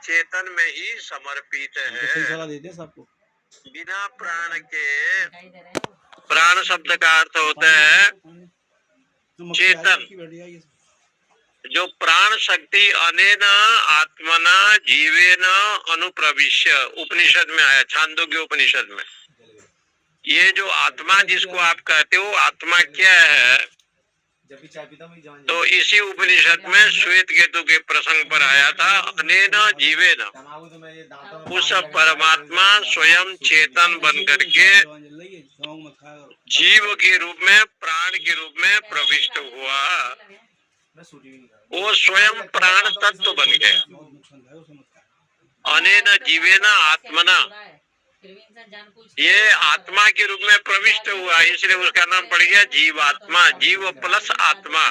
चेतन में ही समर्पित है। देते सबको। बिना प्राण के, प्राण शब्द का अर्थ होता है चेतन। जो प्राण शक्ति अनेन आत्मना जीवेन अनुप्रविश्य, उपनिषद में आया, छांदोग्य उपनिषद में। ये जो आत्मा जिसको आप कहते हो, आत्मा क्या है? तो इसी उपनिषद में श्वेत केतु के प्रसंग पर आया था, अनेन जीवेन। उस परमात्मा स्वयं चेतन बन करके जीव के रूप में, प्राण के रूप में प्रविष्ट हुआ। वो स्वयं प्राण तत्व बन गया। अनेन जीवेन आत्मना, ये आत्मा के रूप में प्रविष्ट हुआ, इसलिए उसका नाम पड़ गया जीवात्मा। जीव प्लस आत्मा।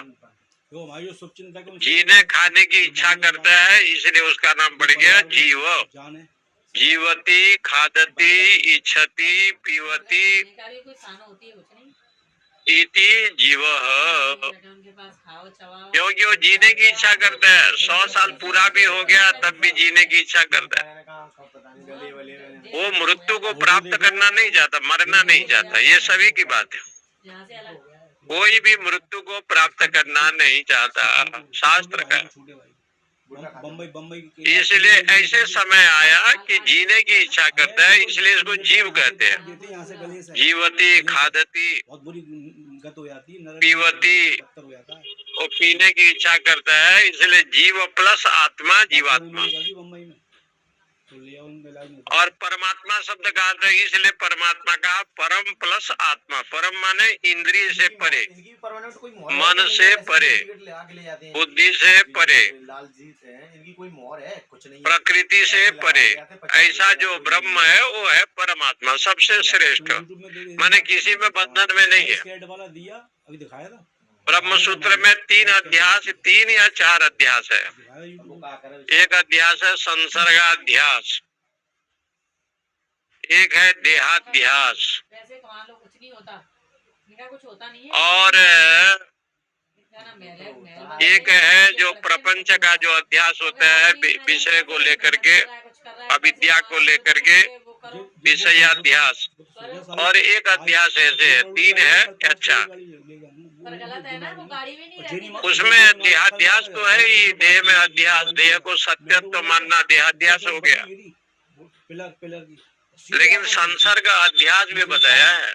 जीने खाने की इच्छा करता है, इसलिए उसका नाम पड़ गया जीव। जीवती, खादती, इच्छति, पीवती इति जीव। क्योंकि वो जीने की इच्छा करता है। 100 साल पूरा भी हो गया तब भी जीने की इच्छा करता है। वो मृत्यु को प्राप्त करना नहीं चाहता, मरना नहीं चाहता। ये सभी की बात है। कोई भी मृत्यु को प्राप्त करना नहीं चाहता, शास्त्र का। इसलिए ऐसे समय आया कि जीने की इच्छा करता है, इसलिए इसको जीव कहते हैं। जीवती, खादती, पीवती, वो पीने की इच्छा करता है, इसलिए जीव प्लस आत्मा, जीवात्मा। और परमात्मा शब्द का अर्थ है, इसलिए परमात्मा का परम प्लस आत्मा। परम माने इंद्रिय से परे, मन से परे, बुद्धि से परे, प्रकृति से परे। ऐसा जो ब्रह्म है वो है परमात्मा, सबसे श्रेष्ठ। माने किसी में बंधन में नहीं है। ब्रह्म सूत्र में 3 अध्यास, 3 या 4 अध्यास है। एक अध्यास है संसर्गाध्यास, एक है देहाध्यास, और एक है जो प्रपंच का जो अध्यास होता है, विषय को लेकर के, अविद्या को लेकर के विषयाध्यास। और एक अध्यास ऐसे है, 3 है। अच्छा, उसमें देहाध्यास तो है ही, देह में अध्यास, देह को सत्यत्व मानना देहाध्यास हो गया। लेकिन संसर्ग अध्यास भी बताया है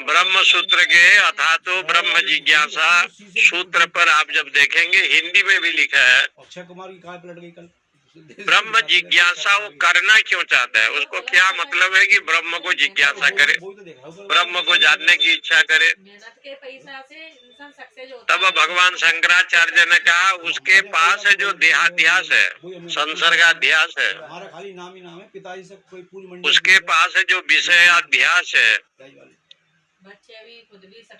ब्रह्म सूत्र के। अथा तो ब्रह्म जिज्ञासा सूत्र पर आप जब देखेंगे, हिंदी में भी लिखा है, अक्षय कुमार की कार पलट गई कल। ब्रह्म जिज्ञासा वो करना क्यों चाहता है, उसको क्या मतलब है कि ब्रह्म को जिज्ञासा करे, ब्रह्म को जानने की इच्छा करे। तब भगवान शंकराचार्य ने कहा उसके पास है जो देहाध्यास है, संसर्गाध्यास है, उसके पास है जो विषयाध्यास है।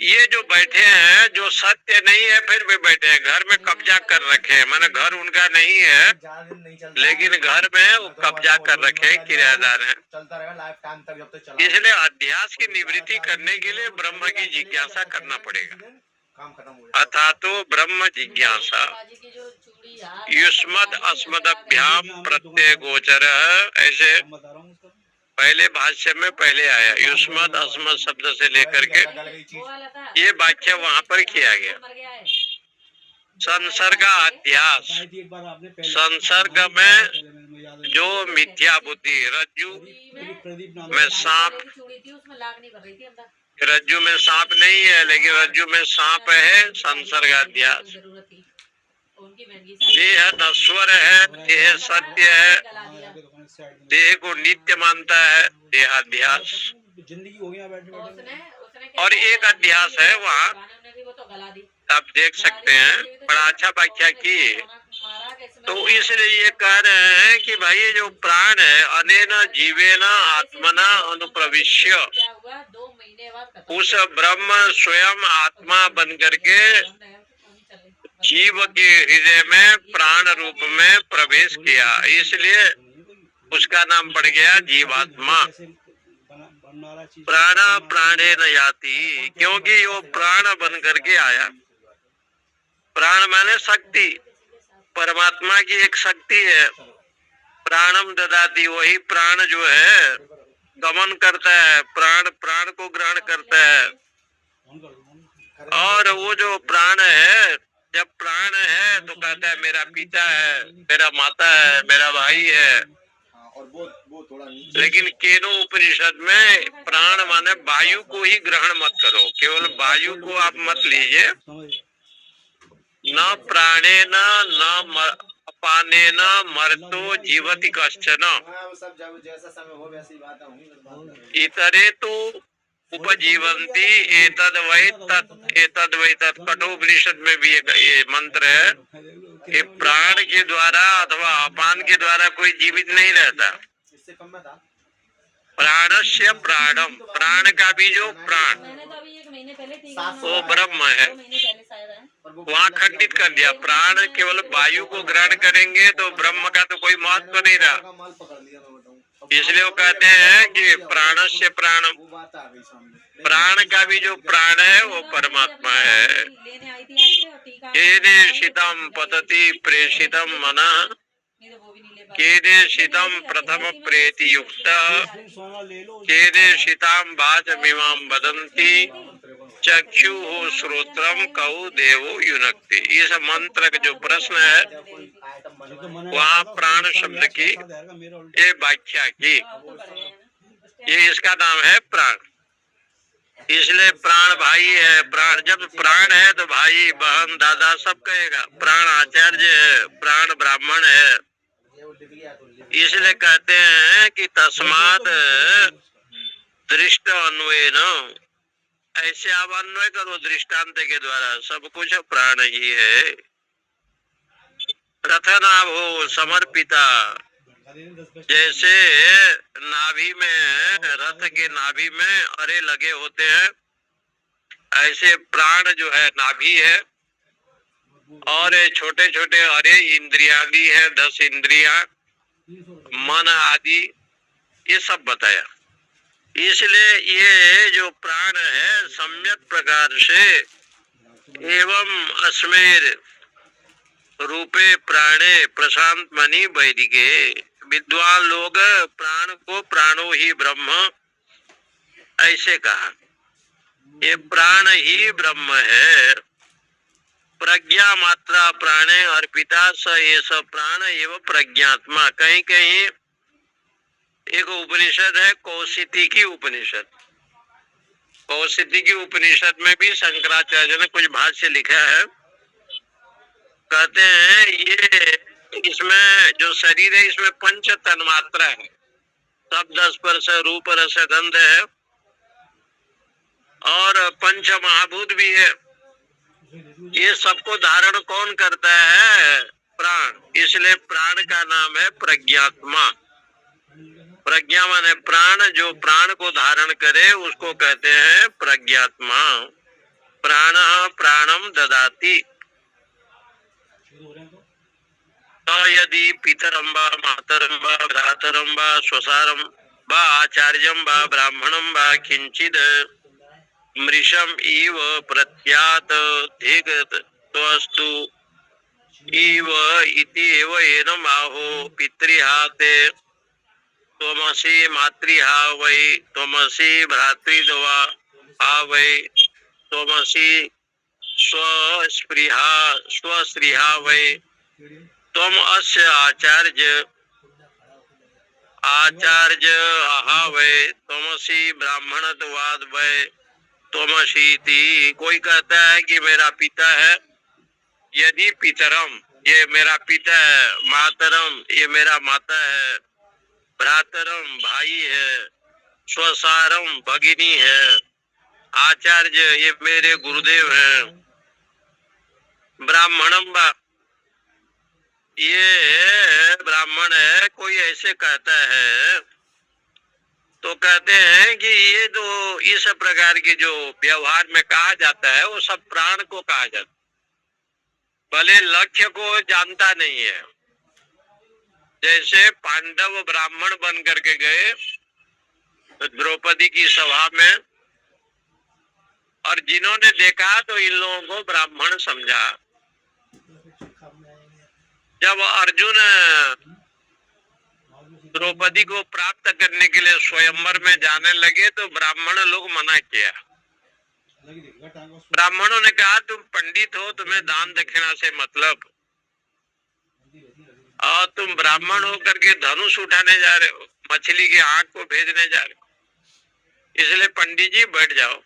ये जो बैठे हैं, जो सत्य नहीं है फिर भी बैठे हैं, घर में कब्जा कर रखे हैं। माने घर उनका नहीं है, लेकिन घर में वो कब्जा कर रखे हैं, किराएदार हैं। इसलिए अध्यास की निवृत्ति करने के लिए ब्रह्म की जिज्ञासा करना पड़ेगा। अथा तो ब्रह्म जिज्ञासा युष्मद अस्मदभ्याम प्रत्यय गोचर। ऐसे पहले भाष्य में पहले आया, युष्मद अस्मद शब्द से लेकर के ये वाक्य वहाँ पर किया गया। संसर्ग अध्यास, संसर्ग में जो मिथ्या बुद्धि, रज्जु में सांप, रज्जु में सांप नहीं है लेकिन रज्जु में सांप है, संसर्गाध्यास। देह नश्वर है, देह सत्य है, देह को नित्य मानता है, देहाध्यास। और एक अध्यास है वहाँ, आप देख सकते हैं, बड़ा अच्छा व्याख्या की। तो इसलिए ये कह रहे हैं कि भाई ये जो प्राण है, अनेन जीवेन आत्मना अनुप्रविश्य, उस ब्रह्म स्वयं आत्मा बन करके जीव के हृदय में प्राण रूप में प्रवेश किया, इसलिए उसका नाम पड़ गया जीवात्मा। प्राण प्राणे न याति, क्योंकि वो प्राण बन करके आया। प्राण माने शक्ति, परमात्मा की एक शक्ति है, प्राणम ददाती, वही प्राण जो है गमन करता है, प्राण प्राण को ग्रहण करता है। और वो जो प्राण है, जब प्राण है तो कहता है मेरा पिता है, मेरा माता है, मेरा भाई है। और वो थोड़ा, लेकिन केनो उपनिषद में प्राण माने वायु को ही ग्रहण मत करो, केवल वायु को आप मत लीजिए। न प्राणे न अपाने न मरतो जीवति कश्चन इतरे तो उपजीवंती एतद वै तत् कठोपनिषद में भी ये मंत्र है कि प्राण के द्वारा अथवा अपान के द्वारा कोई जीवित नहीं रहता। प्राणस्य प्राणम, प्राण का भी जो प्राण वो ब्रह्म है, वहाँ खंडित कर दिया। प्राण केवल वायु को ग्रहण करेंगे तो ब्रह्म का तो कोई महत्व नहीं रहा। इसलिए वो कहते हैं कि प्राणस्य प्राणम, प्राण का भी जो प्राण है वो परमात्मा है। केने शितम पतति प्रेषितम मनः केने शितम प्रथम प्रेति युक्त केने शिताम वाचमिमाम वदन्ति चक्षु हो श्रोत्रम कौ देवो युनक्ति। इस मंत्र का जो प्रश्न है वहाँ प्राण शब्द की ये व्याख्या की, ये इसका नाम है प्राण। इसलिए प्राण भाई है, प्राण जब प्राण है तो भाई बहन दादा सब कहेगा। प्राण आचार्य है, प्राण ब्राह्मण है। इसलिए कहते हैं कि तस्मात् दृष्ट अन्वयन, ऐसे आप अन्वय करो दृष्टांत के द्वारा, सब कुछ प्राण ही है। रथनाभ हो समर्पिता, जैसे नाभि में, रथ के नाभि में अरे लगे होते हैं, ऐसे प्राण जो है नाभि है और छोटे छोटे अरे इंद्रिया भी है, 10 इंद्रिया, मन आदि, ये सब बताया। इसलिए ये जो प्राण है सम्यक प्रकार से एवं अस्मेर रूपे प्राणे प्रशांत मणि वैदिके, विद्वान लोग प्राण को प्राणो ही ब्रह्म ऐसे कहा। ये प्राण ही ब्रह्म है। प्रज्ञा मात्रा प्राणे अर्पिता स ये सब प्राण एवं प्रज्ञात्मा। कहीं कहीं एक उपनिषद है कौशिकी की उपनिषद, कौशिकी की उपनिषद में भी शंकराचार्य ने कुछ भाष्य लिखा है। कहते हैं ये इसमें जो शरीर है इसमें 5 तन्मात्रा है, शब्द स्पर्श रूप रस गंध है और 5 महाभूत भी है। ये सबको धारण कौन करता है? प्राण। इसलिए प्राण का नाम है प्रज्ञात्मा। प्रज्ञा माने प्राण, जो प्राण को धारण करे उसको कहते हैं प्रज्ञात्मा। प्राण प्राणम ददाति। तो यदि पितरम वा मातरम वा भ्रातरम वा स्वसारम वा आचार्यम वा ब्राह्मणम वा किंचिद मृषम इव प्रत्यात धिगतस्तु इव इति एव एनम आहो पितृहाते त्वमसि मातृहा वै त्वमसि भ्रातृद्वा आ वै त्वमसि स्वस्पृहा वै त्वम अस्य आचार्य आहा वै त्वमसि ब्राह्मणत्वाद वै त्वमसीति। कोई कहता है कि मेरा पिता है, यदि पितरम ये मेरा पिता है, मातरम ये मेरा माता है, भ्रातरम भाई है, स्वसारम भगिनी है, आचार्य ये मेरे गुरुदेव हैं, ब्राह्मणम बा ये ब्राह्मण है। कोई ऐसे कहता है तो कहते हैं कि ये जो इस प्रकार के जो व्यवहार में कहा जाता है वो सब प्राण को कहा जाता है, भले लक्ष्य को जानता नहीं है। जैसे पांडव ब्राह्मण बन करके गए तो द्रौपदी की सभा में, और जिन्होंने देखा तो इन लोगों को ब्राह्मण समझा। जब अर्जुन द्रौपदी को प्राप्त करने के लिए स्वयंवर में जाने लगे तो ब्राह्मण लोग मना किया। ब्राह्मणों ने कहा तुम पंडित हो, तुम्हें दान दक्षिणा से मतलब, और तुम ब्राह्मण हो करके धनुष उठाने जा रहे हो, मछली की आंख को भेजने जा रहे हो, इसलिए पंडित जी बैठ जाओ।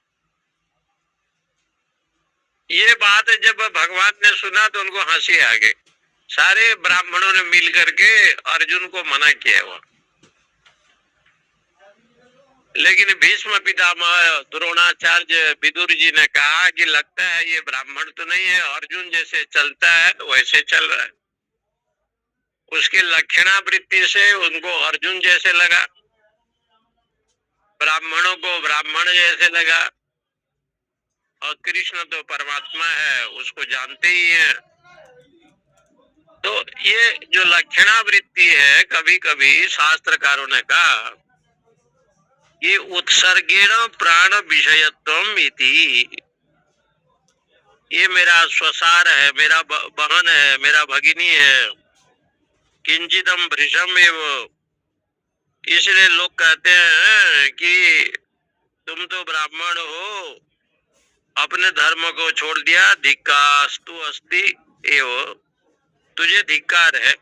ये बात जब भगवान ने सुना तो उनको हंसी आ गई। सारे ब्राह्मणों ने मिल करके अर्जुन को मना किया हुआ, लेकिन भीष्म पितामह द्रोणाचार्य विदुर जी ने कहा कि लगता है ये ब्राह्मण तो नहीं है, अर्जुन जैसे चलता है वैसे चल रहा है। उसके लक्षणावृत्ति से उनको अर्जुन जैसे लगा, ब्राह्मणों को ब्राह्मण जैसे लगा, और कृष्ण तो परमात्मा है उसको जानते ही हैं। तो ये जो लक्षणावृत्ति है, कभी कभी शास्त्रकारों ने कहा ये उत्सर्गेण प्राण विषयत्वम इति, ये मेरा स्वसार है, मेरा बहन है, मेरा भगिनी है, किंचिदम भृशम एव। इसलिए लोग कहते हैं कि तुम तो ब्राह्मण हो, अपने धर्म को छोड़ दिया, धिक्कास्तु अस्ति एव, तुझे धिक्कार है।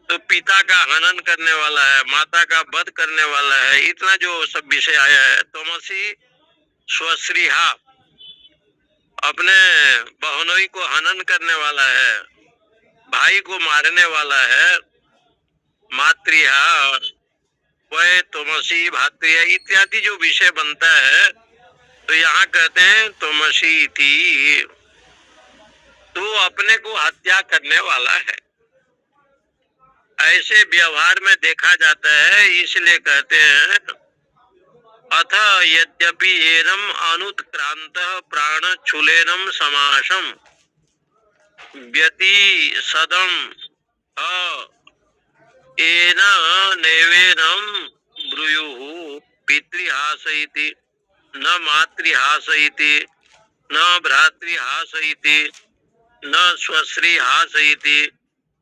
तो पिता का हनन करने वाला है, माता का वध करने वाला है, इतना जो सब विषय आया है। तमसी स्वश्रीहा, अपने बहनोई को हनन करने वाला है, भाई को मारने वाला है, मातृहा वह तमसी भातृया इत्यादि जो विषय बनता है, तो यहाँ कहते हैं तमसी थी, तू अपने को हत्या करने वाला है। ऐसे व्यवहार में देखा जाता है, इसलिए कहते हैं अथ यद्यपि एनम अनुत्क्रांत प्राण चूलेनम समासम व्यति सदम एन नैवेनम ब्रूयुः पितृहास इति न मातृहास इति न भ्रातृहास इति न स्वश्रीहास इति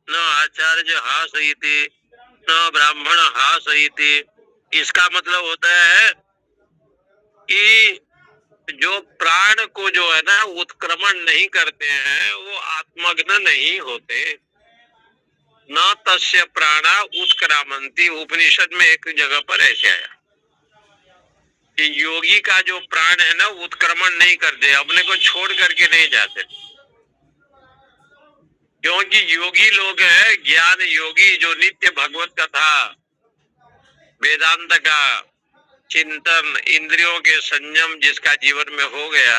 न आचार्य हास इति न ब्राह्मण हास इति। इसका मतलब होता है कि जो प्राण को जो है ना उत्क्रमण नहीं करते हैं वो आत्मग्न नहीं होते। न तस्य प्राणा उत्क्रामंती, उपनिषद में एक जगह पर ऐसे आया कि योगी का जो प्राण है ना उत्क्रमण नहीं करते, अपने को छोड़ करके नहीं जाते। क्योंकि योगी लोग है, ज्ञान योगी जो नित्य भगवत कथा वेदांत का चिंतन, इंद्रियों के संयम जिसका जीवन में हो गया,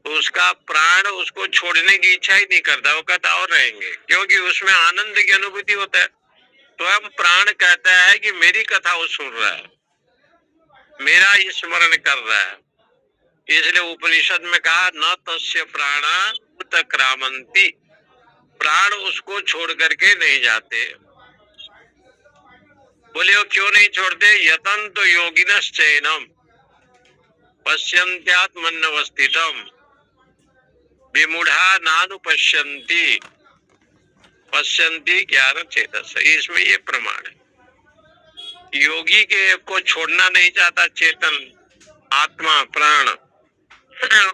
उसका प्राण उसको छोड़ने की इच्छा ही नहीं करता, वो कहता और रहेंगे, क्योंकि उसमें आनंद की अनुभूति होता है। स्वयं प्राण कहता है कि मेरी कथा वो सुन रहा है, मेरा स्मरण कर रहा है। इसलिए उपनिषद में कहा न तस्य प्राणा उत्क्रामंती, प्राण उसको छोड़ करके नहीं जाते। बोले वो क्यों नहीं छोड़ते? यतंत योगिनश्चैनम पश्यन्त्यात्मन्यवस्थितम विमूढ़ा नानुपश्यन्ति पश्यन्ति ज्ञान चेतस। इसमें ये प्रमाण है, योगी के को छोड़ना नहीं चाहता चेतन आत्मा प्राण,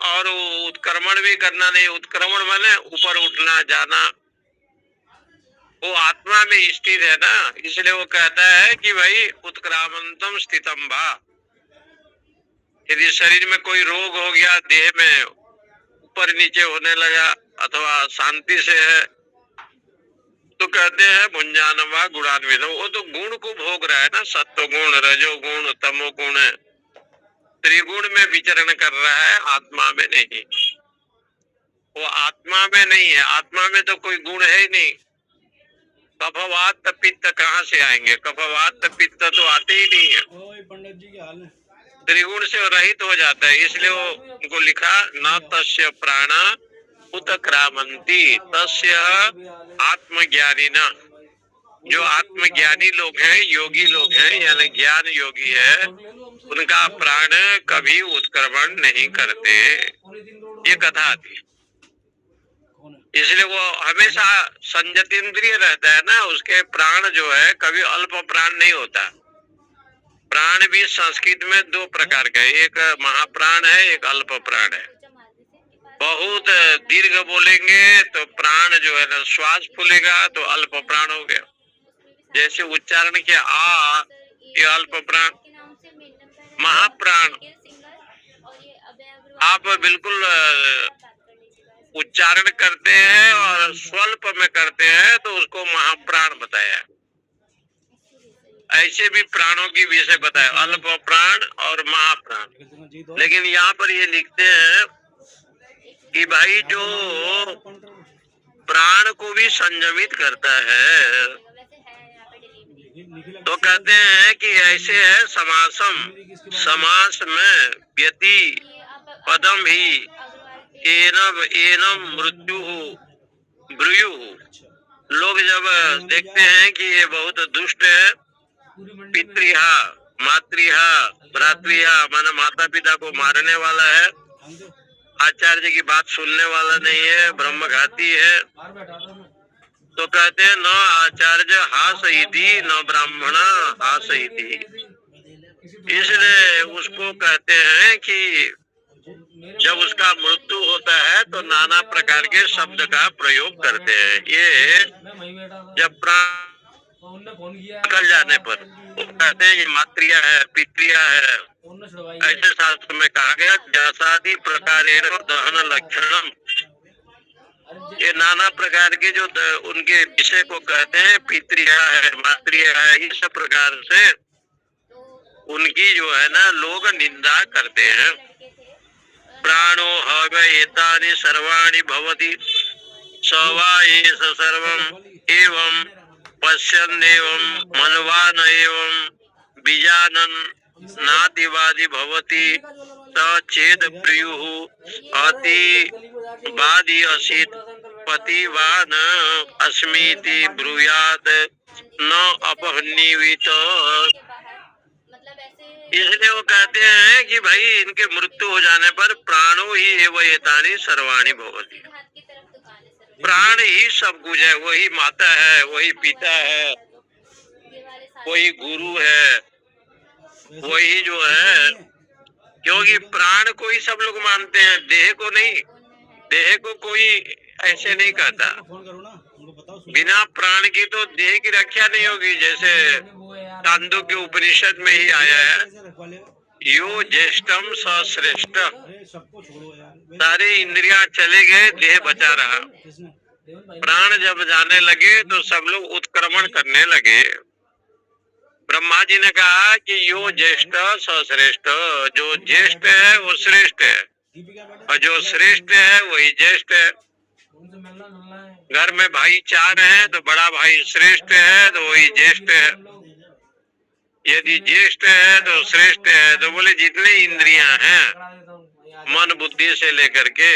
और उत्क्रमण भी करना नहीं। उत्क्रमण माने ऊपर उठना जाना, वो आत्मा में स्थित है ना, इसलिए वो कहता है कि भाई उत्क्रामंतम स्थितम भा। यदि शरीर में कोई रोग हो गया, देह में ऊपर नीचे होने लगा अथवा शांति से है, तो कहते हैं भुंजानवा गुणान्वित, वो तो गुण को भोग रहा है ना, सत्व गुण, रजो गुण, तमो गुण, त्रिगुण में विचरण कर रहा है, आत्मा में नहीं। वो आत्मा में नहीं है, आत्मा में तो कोई गुण है ही नहीं। कफवात पित्त कहाँ से आएंगे? कफवात पित्त तो आते ही नहीं है, पंडित जी क्या हाल है? त्रिगुण से रहित हो जाता है। इसलिए वो उनको लिखा न तस्य प्राणा उत्क्रामंती तस्य आत्मज्ञानी न। जो आत्मज्ञानी लोग हैं, योगी लोग हैं, यानी ज्ञान योगी है, उनका प्राण कभी उत्क्रमण नहीं करते। ये कथा आती है। इसलिए वो हमेशा संयत रहता है ना, उसके प्राण जो है कभी अल्प प्राण नहीं होता। प्राण भी संस्कृत में दो प्रकार का है, एक महाप्राण है, एक अल्प प्राण है। बहुत दीर्घ बोलेंगे तो प्राण जो है ना श्वास फूलेगा तो अल्प प्राण हो गया। जैसे उच्चारण के आ, ये अल्प प्राण। महाप्राण आप बिल्कुल उच्चारण करते हैं और स्वल्प में करते हैं तो उसको महाप्राण बताया। ऐसे भी प्राणों की विषय बताया, अल्प प्राण और महाप्राण। लेकिन यहाँ पर ये लिखते हैं कि भाई जो प्राण को भी संयमित करता है, तो कहते हैं कि ऐसे है समासम, समास में व्यति पदम ही एनम एनम मृत्यु ब्रुयु। लोग जब देखते हैं कि ये बहुत दुष्ट है, पितृहा मातृहा भ्रातृहा माना माता पिता को मारने वाला है, आचार्य की बात सुनने वाला नहीं है, ब्रह्मघाती है, तो कहते हैं न आचार्य हासयति न ब्राह्मण हासयति। इसलिए उसको कहते हैं कि जब उसका मृत्यु होता है तो नाना प्रकार के शब्द का प्रयोग करते हैं। ये जब प्राण निकल जाने पर वो कहते हैं ये मातृया है, पितृया है। ऐसे शास्त्र में कहा गया जैसादि प्रकारेण दहन लक्षणम। ये नाना प्रकार के जो उनके विषय को कहते हैं, पितृया है, मातृया है, इस प्रकार से उनकी जो है ना लोग निंदा करते हैं। प्राणो हव एतानि सर्वाणि भवति स वा एष सर्वम् एवं पश्यन् एवं मनवान् एवं विजानन् नातिवादी भवति स चेद प्रियुः अति वादी असित पतिवान अस्मीति ब्रूयात् न अपहन्नीवित। इसलिए वो कहते हैं कि भाई इनके मृत्यु हो जाने पर प्राणो ही एवं एतानि सर्वाणि भवति। प्राण ही सब कुछ है, वही माता है, वही पिता है, वही गुरु है, वही जो है, क्योंकि प्राण को ही सब लोग मानते हैं, देह को नहीं। देह को कोई ऐसे नहीं कहता, बिना प्राण की तो देह की रक्षा नहीं होगी। जैसे तांदु के उपनिषद में ही आया है, यो ज्येष्ठम सश्रेष्ठ। सारे इंद्रियां चले गए, देह बचा रहा। प्राण जब जाने लगे तो सब लोग उत्क्रमण करने लगे। ब्रह्मा जी ने कहा कि यो ज्येष्ठ सश्रेष्ठ, जो ज्येष्ठ है वो श्रेष्ठ है और जो श्रेष्ठ है वही ज्येष्ठ है। घर में भाई चार हैं तो बड़ा भाई श्रेष्ठ है तो वही ज्येष्ठ है। यदि ज्येष्ठ है तो श्रेष्ठ है। तो बोले जितने इंद्रियां हैं मन बुद्धि से लेकर के,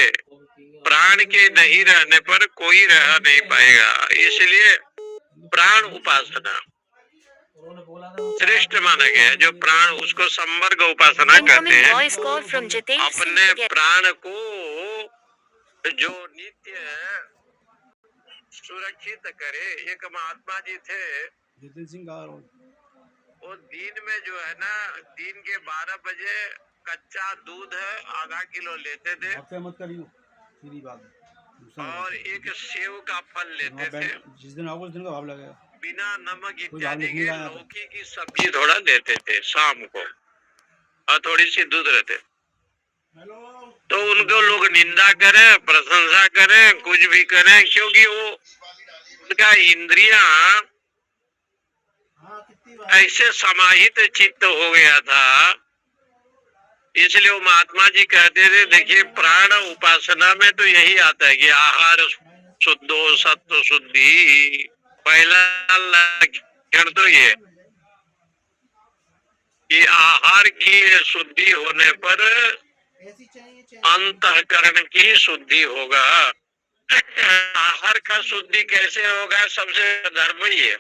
प्राण के नहीं रहने पर कोई रह नहीं पाएगा। इसलिए प्राण उपासना श्रेष्ठ माना गया। जो प्राण, उसको संवर्ग उपासना कहते हैं। अपने प्राण को जो नित्य सुरक्षित करे। एक महात्मा जी थे, जितिन सिंह, वो दिन में जो है ना, दिन के 12 बजे कच्चा दूध आधा किलो लेते थे मत करियो, सीधी बात। और एक सेव का फल लेते थे। जिस दिन आओगे उस दिन का भाव लगेगा। बिना नमक इत्यादि के लौकी की सब्जी थोड़ा लेते थे शाम को, और थोड़ी सी दूध रहते। तो उनको लोग निंदा करें, प्रशंसा करें, कुछ भी करें, क्योंकि वो उनका इंद्रियां ऐसे समाहित चित्त हो गया था। इसलिए वो महात्मा जी कहते थे, देखिए प्राण उपासना में तो यही आता है कि आहार शुद्धो सत्व शुद्धि। पहला लक्षण तो ये कि आहार की शुद्धि होने पर अंतःकरण की शुद्धि होगा। आहार का शुद्धि कैसे होगा? सबसे धर्म ही है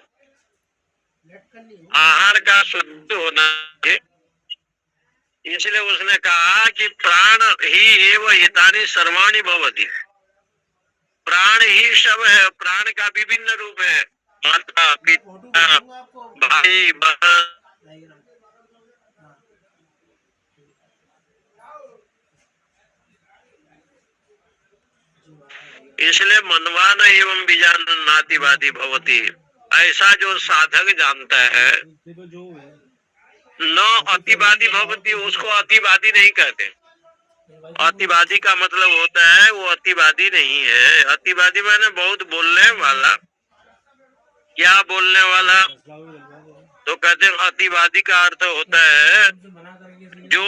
आहार का शुद्ध होना है। इसलिए उसने कहा कि प्राण ही एवं हितानि सर्वाणि भवति। प्राण ही सब है, प्राण का विभिन्न रूप है, माता पिता भाई बहन। इसलिए मनवान एवं बीजान नातिवादी भवती, ऐसा जो साधक जानता है न अतिवादी भवती, उसको अतिवादी नहीं कहते। अतिवादी का मतलब होता है वो अतिवादी नहीं है। अतिवादी माने बहुत बोलने वाला। क्या बोलने वाला? तो कहते हैं अतिवादी का अर्थ होता है जो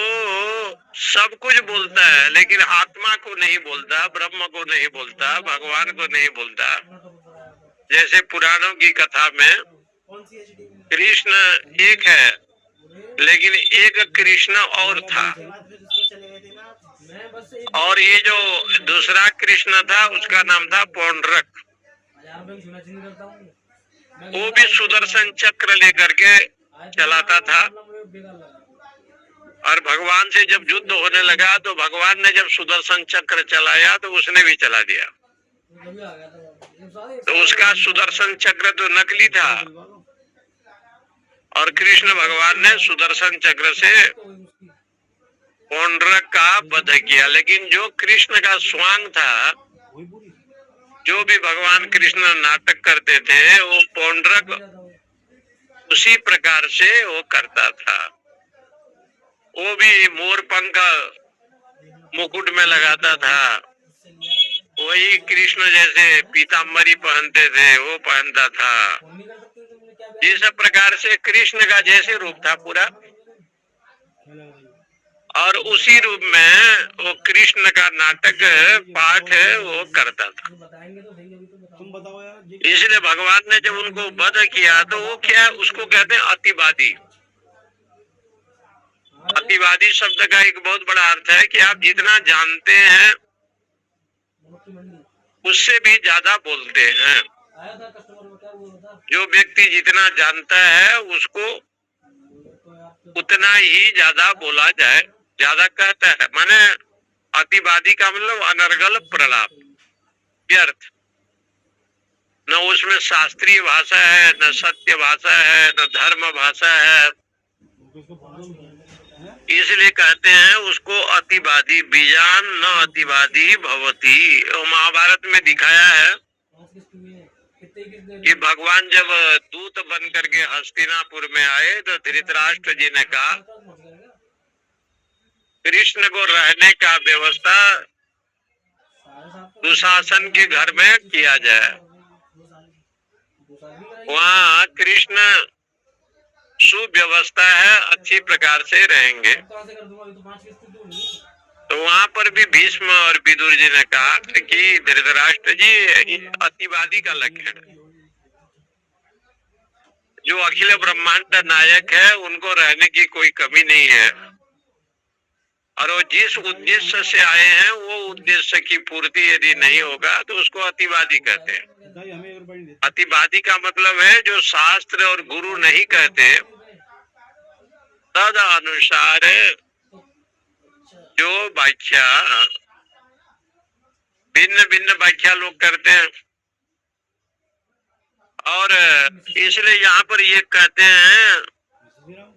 सब कुछ बोलता है लेकिन आत्मा को नहीं बोलता, ब्रह्म को नहीं बोलता, भगवान को नहीं बोलता। जैसे पुराणों की कथा में कृष्ण एक है लेकिन एक कृष्ण और था, और ये जो दूसरा कृष्ण था उसका नाम था पौंड्रक। वो भी सुदर्शन चक्र लेकर के चलाता था, और भगवान से जब युद्ध होने लगा तो भगवान ने जब सुदर्शन चक्र चलाया तो उसने भी चला दिया। तो उसका सुदर्शन चक्र तो नकली था, और कृष्ण भगवान ने सुदर्शन चक्र से पौंड्रक का वध किया। लेकिन जो कृष्ण का स्वांग था, जो भी भगवान कृष्ण नाटक करते थे, वो पौंड्रक उसी प्रकार से वो करता था। वो भी मोर पंख मुकुट में लगाता था, वही कृष्ण जैसे पीताम्बरी पहनते थे वो पहनता था। इस प्रकार से कृष्ण का जैसे रूप था पूरा, और उसी रूप में वो कृष्ण का नाटक पाठ वो करता था। इसलिए भगवान ने जब उनको वध किया तो वो क्या, उसको कहते हैं अतिवादी। अतिवादी शब्द का एक बहुत बड़ा अर्थ है कि आप जितना जानते हैं उससे भी ज्यादा बोलते हैं। जो व्यक्ति जितना जानता है उसको उतना ही ज्यादा बोला जाए, ज्यादा कहता है। माने अतिवादी का मतलब अनर्गल प्रलाप, व्यर्थ। न उसमें शास्त्रीय भाषा है, न सत्य भाषा है, न धर्म भाषा है। इसलिए कहते हैं उसको अतिवादी। बीजान न अतिवादी भवती। महाभारत में दिखाया है कि भगवान जब दूत बन करके हस्तिनापुर में आए तो धृतराष्ट्र जी ने कहा कृष्ण को रहने का व्यवस्था दुशासन के घर में किया जाए, वहाँ कृष्ण सुव्यवस्था है, अच्छी प्रकार से रहेंगे। तो वहाँ पर भी भीष्म और विदुर जी ने कहा कि धृतराष्ट्र जी अतिवादी का लक्षण है। जो अखिल ब्रह्मांड नायक है उनको रहने की कोई कमी नहीं है, और वो जिस उद्देश्य से आए हैं वो उद्देश्य की पूर्ति यदि नहीं होगा तो उसको अतिवादी कहते हैं। अतिवादी का मतलब है जो शास्त्र और गुरु नहीं कहते, तद अनुसार जो व्याख्या भिन्न भिन्न व्याख्या लोग करते हैं। और इसलिए यहाँ पर ये कहते हैं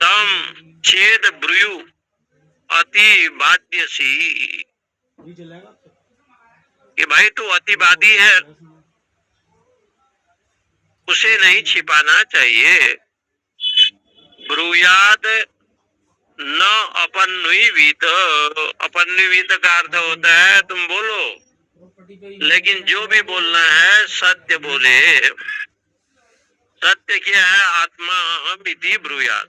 तम छेद ब्रुयु अतिवाद्यसी, कि भाई तू अतिवादी है, उसे नहीं छिपाना चाहिए। ब्रुयाद न अपन्वित। अपन्वित का अर्थ होता है तुम बोलो, लेकिन जो भी बोलना है सत्य बोले। सत्य क्या है? आत्मा विधि ब्रुयाद,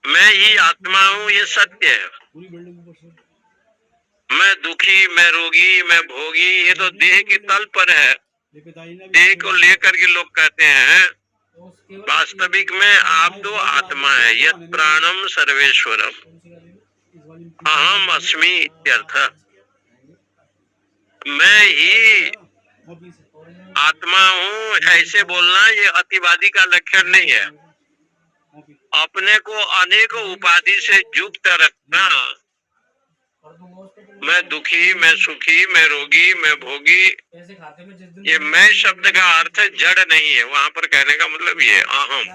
मैं ही आत्मा हूँ, ये सत्य है। मैं दुखी, मैं रोगी, मैं भोगी, ये तो देह की तल पर है। देह को लेकर के लोग कहते हैं, वास्तविक में आप तो आत्मा है। यत् प्राणम सर्वेश्वरम अहम अस्मि इत्यर्थ। मैं ही आत्मा हूँ ऐसे बोलना ये अतिवादी का लक्षण नहीं है। अपने को अनेक उपाधि से युक्त रखना मैं दुखी, मैं सुखी, मैं रोगी, मैं भोगी, ये मैं शब्द का अर्थ जड़ नहीं है। वहां पर कहने का मतलब ये अहम,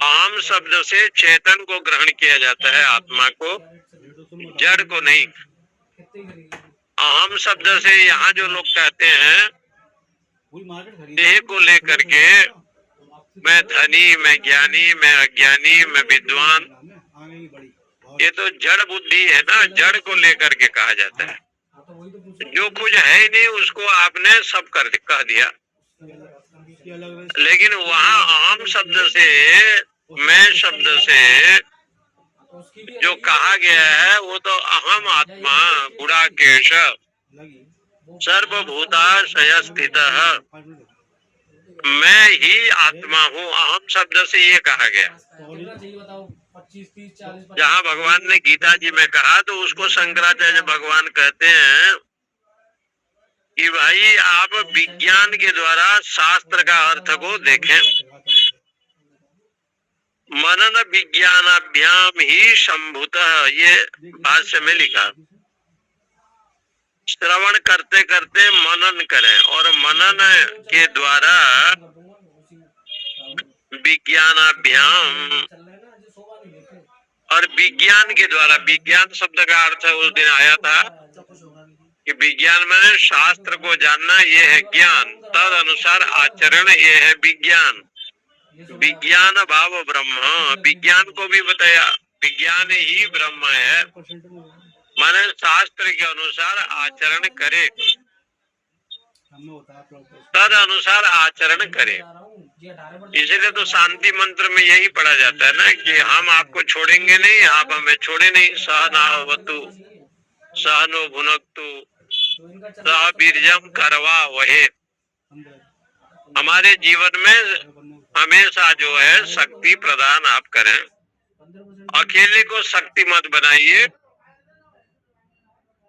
अहम शब्द से चेतन को ग्रहण किया जाता है, आत्मा को, जड़ को नहीं। अहम शब्द से यहाँ जो लोग कहते हैं देह को लेकर के, मैं धनी, मैं ज्ञानी, मैं अज्ञानी, मैं विद्वान, ये तो जड़ बुद्धि है ना, जड़ को लेकर के कहा जाता है। जो कुछ है ही नहीं उसको आपने सब कह दिया। लेकिन वहाँ अहम शब्द से, मैं शब्द से जो कहा गया है वो तो अहम आत्मा गुणाकेश सर्वभूताशय स्थितः, मैं ही आत्मा हूँ। अहम शब्द से ये कहा गया। जहाँ भगवान ने गीता जी में कहा तो उसको शंकराचार्य भगवान कहते हैं कि भाई आप विज्ञान के द्वारा शास्त्र का अर्थ को देखें। मनन विज्ञानाभ्याम ही संभूतः, ये भाष्य में लिखा। श्रवण करते करते मनन करें और मनन के द्वारा विज्ञानाभ्याम, और विज्ञान के द्वारा, विज्ञान शब्द का अर्थ उस दिन आया था कि विज्ञान में शास्त्र को जानना ये है ज्ञान, तद अनुसार आचरण ये है विज्ञान। विज्ञान भाव ब्रह्म, विज्ञान को भी बताया विज्ञान ही ब्रह्म है, माने शास्त्र के अनुसार आचरण करे, तद अनुसार आचरण करे। इसलिए तो शांति मंत्र में यही पढ़ा जाता है ना कि हम आपको छोड़ेंगे नहीं, आप हमें छोड़े नहीं। सहनावतु सहनो भुनक्तु सह वीर्यम करवा वहे। हमारे जीवन में हमेशा जो है शक्ति प्रदान आप करें, अकेले को शक्ति मत बनाइए।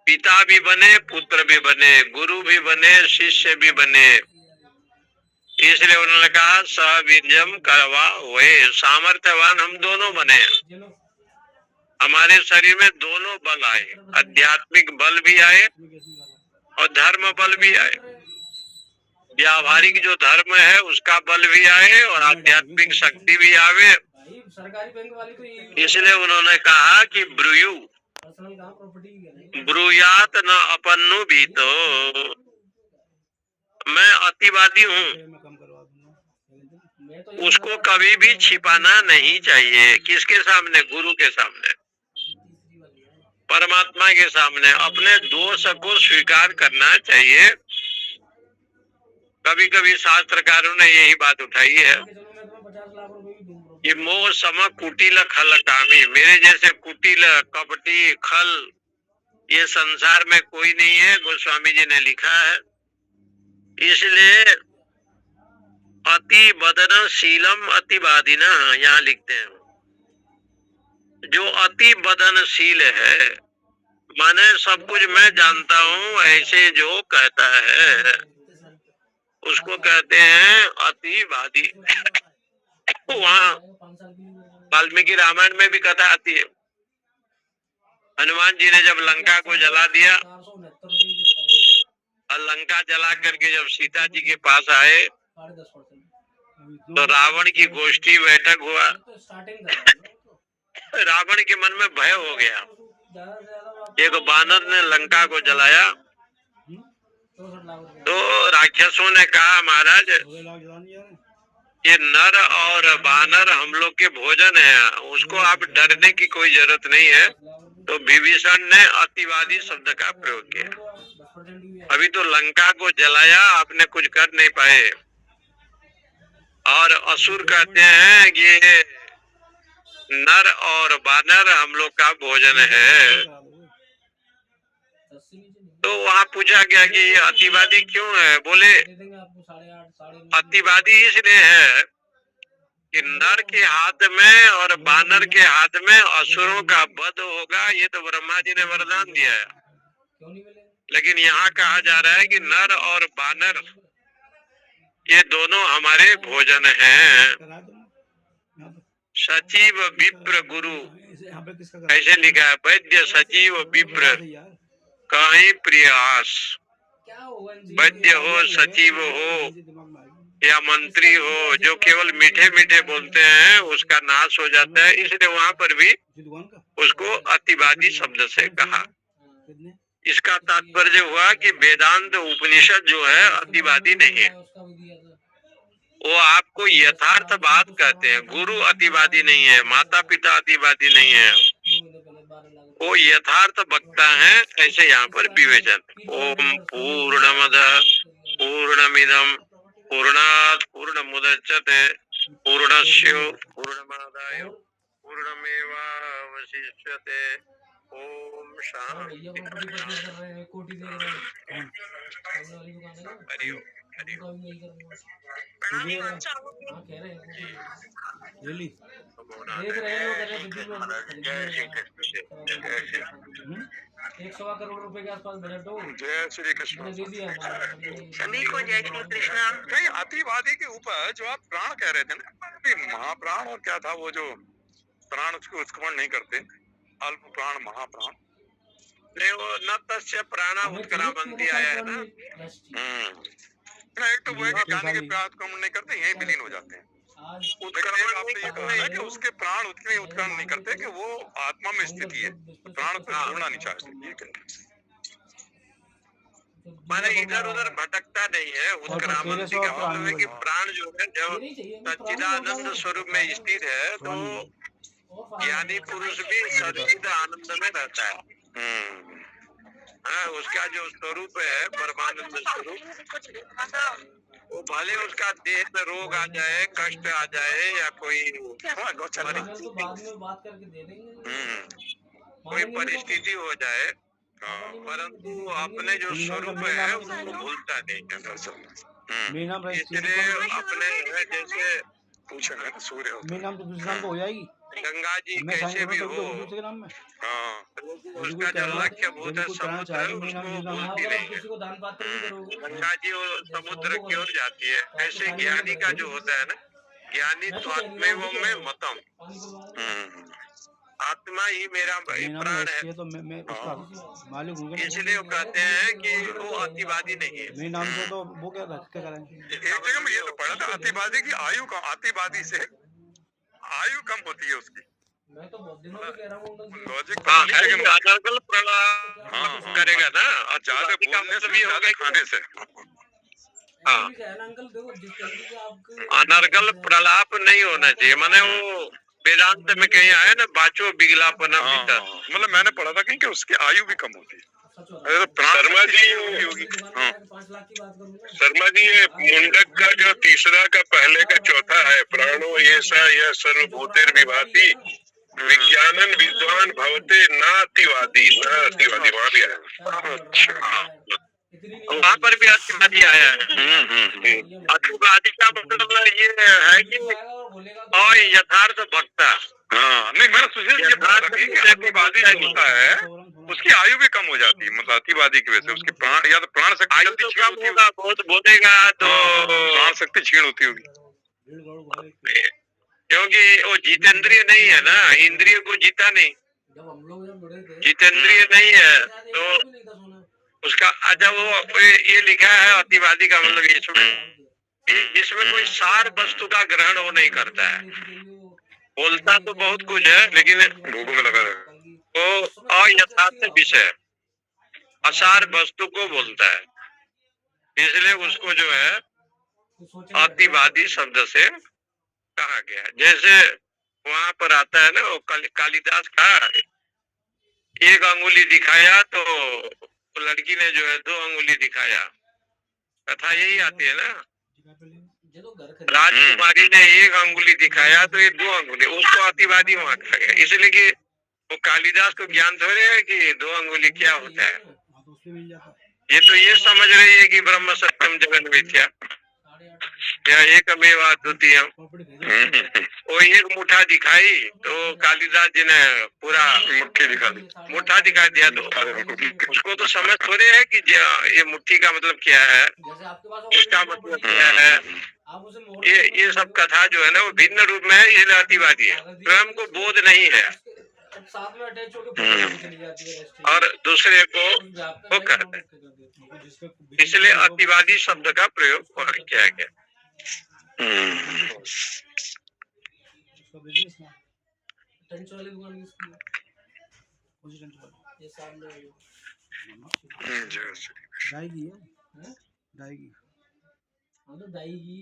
पिता भी बने, पुत्र भी बने, गुरु भी बने, शिष्य भी बने। इसलिए उन्होंने कहा सवीर्यम करवा वहे, सामर्थ्यवान हम दोनों बने। हमारे शरीर में दोनों बल आए, आध्यात्मिक बल भी आए और धर्म बल भी आए। व्यावहारिक जो धर्म है उसका बल भी आए और आध्यात्मिक शक्ति भी आवे। इसलिए उन्होंने कहा कि ब्रूयु ब्रूयात न अपन्नु भी, तो मैं अतिवादी हूँ, उसको कभी भी छिपाना नहीं चाहिए। किसके सामने? गुरु के सामने, परमात्मा के सामने अपने दोष को स्वीकार करना चाहिए। कभी कभी शास्त्रकारों ने यही बात उठाई है कि मोह सम कुटिल खल कामी, मेरे जैसे कुटिल कपटी खल ये संसार में कोई नहीं है, गोस्वामी जी ने लिखा है। इसलिए अति बदनशीलम अतिवादिन, यहाँ लिखते हैं जो अति बदनशील है, माने सब कुछ मैं जानता हूँ ऐसे जो कहता है उसको कहते हैं अतिवादी। वहाँ वाल्मीकि रामायण में भी कथा आती है, हनुमान जी ने जब लंका को जला दिया और लंका जला करके जब सीता जी के पास आए तो रावण की गोष्ठी बैठक हुआ। रावण के मन में भय हो गया। एक बानर ने लंका को जलाया तो राक्षसों ने कहा महाराज ये नर और बानर हम लोग के भोजन है, उसको आप डरने की कोई जरूरत नहीं है। तो विभीषण ने अतिवादी शब्द का प्रयोग किया। अभी तो लंका को जलाया, आपने कुछ कर नहीं पाए। और असुर कहते हैं कि नर और बानर हम लोग का भोजन है। तो वहाँ पूछा गया कि ये अतिवादी क्यों है? बोले अतिवादी इसलिए है कि नर के हाथ में और बानर के हाथ में असुरों का वध होगा, ये तो ब्रह्मा जी ने वरदान दिया है। लेकिन यहाँ कहा जा रहा है कि नर और बानर ये दोनों हमारे भोजन हैं। सचिव विप्र गुरु ऐसे लिखा है, वैद्य सजीव विप्र कहीं प्रियास। वैद्य हो, सचिव हो या मंत्री हो, जो केवल मीठे मीठे बोलते हैं उसका नाश हो जाता है। इसलिए वहां पर भी उसको अतिवादी शब्द से कहा। इसका तात्पर्य हुआ कि वेदांत उपनिषद जो है अतिवादी नहीं है, वो आपको यथार्थ बात कहते हैं। गुरु अतिवादी नहीं है, माता पिता अतिवादी नहीं है, वो यथार्थ वक्ता है। ऐसे यहाँ पर विवेचन। ओम पूर्णमदः पूर्णमिदं पूर्णात् पूर्णमुदच्यते पूर्णस्य पूर्णमादाय पूर्णमेवावशिष्यते। ओम शांति। हरिओम एक 1.25 करोड़ रुपए के आसपास बजट हो। जय श्री कृष्ण। सभी को जय श्री कृष्ण। नहीं, अतिवादी के ऊपर जो आप प्राण कह रहे थे ना, महाप्राण और क्या था वो जो प्राण उसको उत्क्रमण नहीं करते, अल्प प्राण महाप्राण, नहीं वो न तस्य प्राणा उत्क्रामंती आया है ना। एक तो वो है कि ज्ञानी के प्राण उत्क्रमण नहीं करते, यही विलीन हो जाते हैं। उत्क्रमण आपने ये कहा है कि उसके प्राण उतने उत्क्रमण नहीं करते, कि वो आत्मा में स्थिति है, प्राण को छोड़ना नहीं चाहते। माने इधर उधर भटकता नहीं है। उत्क्रामंती का मतलब है कि प्राण जो है जब सच्चिदानंद स्वरूप में स्थित है तो ज्ञानी पुरुष भी सच्चिद आनंद में रहता है। हाँ, उसका जो स्वरूप है परमानंद स्वरूप, वो भले उसका देह में रोग आ जाए, कष्ट आ जाए या कोई परिस्थिति हो जाए, परंतु अपने जो स्वरूप है उसको भूलता नहीं है। इसलिए अपने जैसे पूछा सूर्य मेरा नाम तो दूसरे नाम पे हो जाएगी। गंगा जी कैसे भी हो, दूसरे नाम में उसका जो लक्ष्य भूत है समुद्र है, उसको भूलती नहीं है। गंगा जी वो समुद्र की ओर जाती है। ऐसे ज्ञानी का जो होता है ना, ज्ञानी तो आत्मेव में मतम, आत्मा ही मेरा प्राण है। तो मैं उसका मालिक हूँ। इसलिए वो कहते हैं कि वो अतिवादी नहीं है। मेरे नाम से तो वो क्या करेंगे। एक जगह में ये तो पढ़ा था, अतिवादी की आयु का, अतिवादी से आयु कम होती है उसकी। मैं तो बहुत दिनों से कह रहा हूँ लॉजिक अनर्गल प्रलाप करेगा ना, ज्यादा बोलने से भी ज्यादा खाने से। अनर्गल प्रलाप नहीं होना चाहिए। माने वो वेदांत में कहीं आया ना, बाचो बिगलापना। मतलब मैंने पढ़ा था कि उसकी आयु भी कम होती है। शर्मा जी, शर्मा जी, ये मुंडक का जो तीसरा का पहले का चौथा है, प्राणो ऐसा यह सर्वभूतेर विभाति विज्ञानन विद्वान भवते नातिवादी, नातिवादी वहाँ भी आया। अच्छा, वहाँ पर भी अतिवादी आया है। अतिवादी का मतलब ये है कि और यथार्थ वक्ता। हाँ, नहीं मैंने सुशील ये पढ़ा था कि अतिवादी जो होता है उसकी आयु भी कम हो जाती है। मतलब अतिवादी की वजह से उसके प्राण, या तो प्राण शक्ति आयु तो कम होगा, बहुत बोलेगा तो प्राण शक्ति क्षीण होती होगी, क्योंकि वो जितेंद्रिय नहीं है ना, इंद्रिय को जीता नहीं, जितेंद्रिय नहीं है तो उसका। अच्छा, वो ये लिखा है अतिवादी का मतलब इसमें कोई सार वस्तु का ग्रहण वो नहीं करता है। बोलता तो बहुत कुछ है लेकिन लोगों में लगा वो अयथार्थ विषय, असार वस्तु को बोलता है। इसलिए उसको जो है अतिवादी शब्द से कहा गया। जैसे वहां पर आता है ना, वो कालिदास का एक अंगुली दिखाया तो लड़की ने जो है 2 अंगुली दिखाया, कथा यही आती है ना। राजकुमारी ने 1 अंगुली दिखाया तो ये 2 अंगुली, उसको अतिवादी वहां कहा गया। इसलिए कि वो कालिदास को ज्ञान थोड़े है कि 2 अंगुली क्या होता है। ये तो ये समझ रही है कि ब्रह्म सत्यम जगन मिथ्या या एकमेव अद्वितीय। वो 1 मुठा दिखाई तो कालिदास जी ने पूरा मुट्ठी दिखा दी, मुठ्ठा दिखा दिया। तो उसको तो समझ थोड़े है कि ये मुट्ठी का मतलब क्या है, उसका मतलब क्या है। ये सब कथा जो है ना वो भिन्न रूप में है, ये अतिवादी है, स्वयं को बोध नहीं है। साथ में अटैच होकर पकड़ चली जाती है रजिस्ट्री और दूसरे को वो करते हैं। इसलिए अतिवादी शब्द का प्रयोग वहाँ किया गया। उसका बिजनेस ना टेंट वाली दुकान किसकी है? मुझे टेंट वाली ये सामने है। जय श्री कृष्ण। दाई की है? दाई की। हाँ तो दाई की